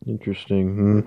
Interesting. Hmm.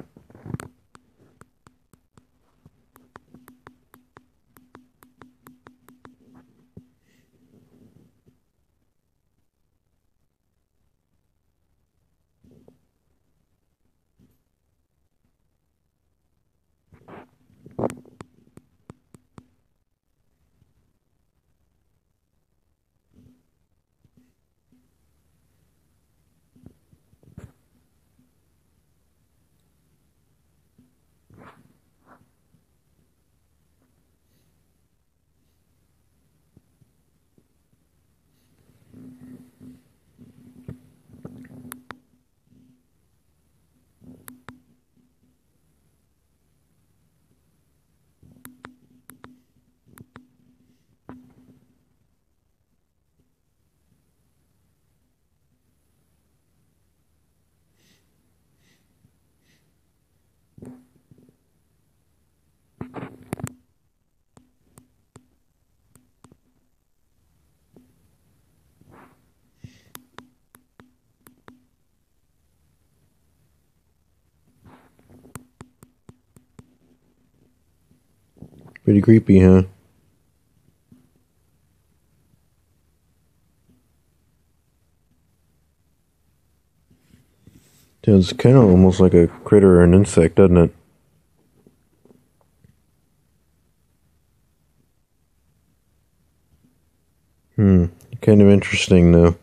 Pretty creepy, huh? It's kind of almost like a critter or an insect, doesn't it? Hmm. Kind of interesting, though.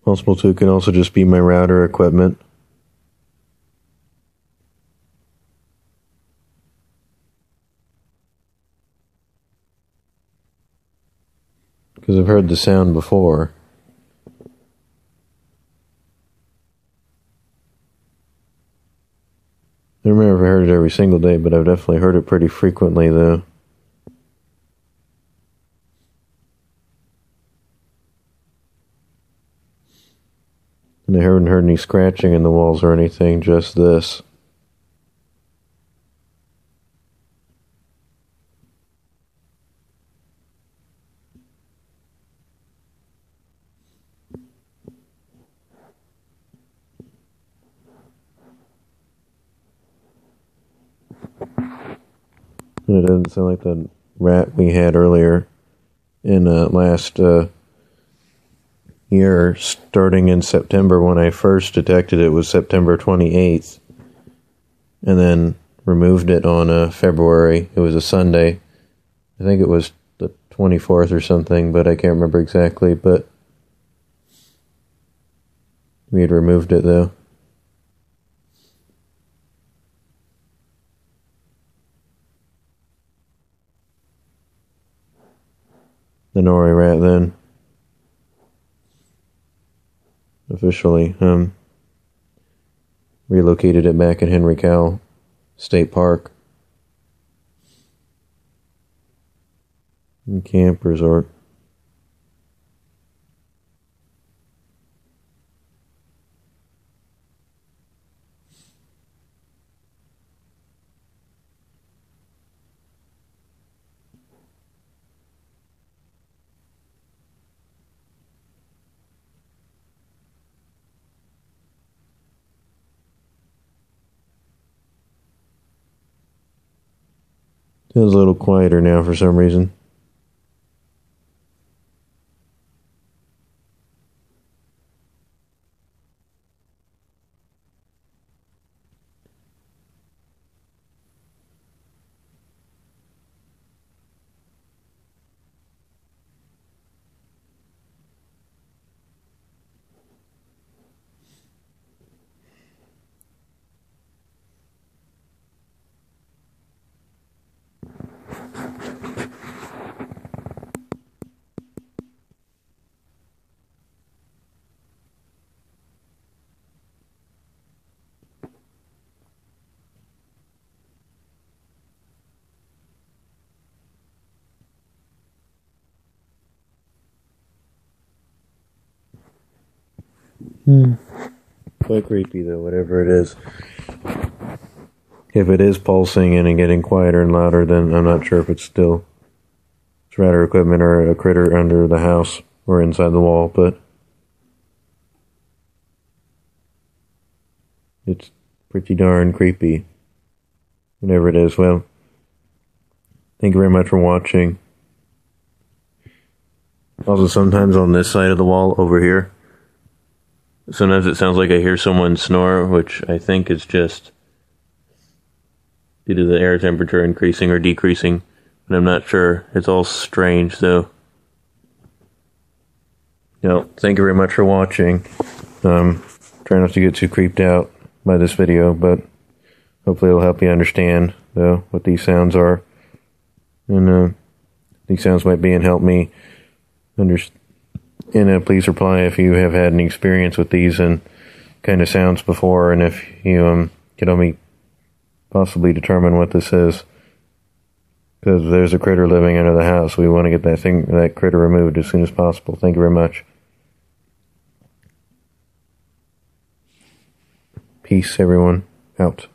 Possible too can also just be my router equipment. Because I've heard the sound before. I don't remember if I heard it every single day, but I've definitely heard it pretty frequently, though. And I haven't heard any scratching in the walls or anything, just this. And it doesn't sound like the rat we had earlier in last year, starting in September. When I first detected it was September 28th, and then removed it on February. It was a Sunday. I think it was the 24th or something, but I can't remember exactly. But we had removed it, though. The Nori rat, then. Officially, relocated it back at Henry Cowell State Park and Camp Resort. Feels a little quieter now for some reason. Quite creepy though, whatever it is. If it is pulsing and getting quieter and louder, then I'm not sure if it's radar equipment or a critter under the house or inside the wall, but it's pretty darn creepy. Whatever it is. Well, thank you very much for watching. Also, sometimes on this side of the wall over here, sometimes it sounds like I hear someone snore, which I think is just due to the air temperature increasing or decreasing, but I'm not sure. It's all strange, though. Thank you very much for watching. Try not to get too creeped out by this video, but hopefully it'll help you understand, though, what these sounds are. And these sounds might be and help me understand. And please reply if you have had any experience with these and kind of sounds before, and if you could help me possibly determine what this is. Because there's a critter living under the house. We want to get that critter removed as soon as possible. Thank you very much. Peace, everyone. Out.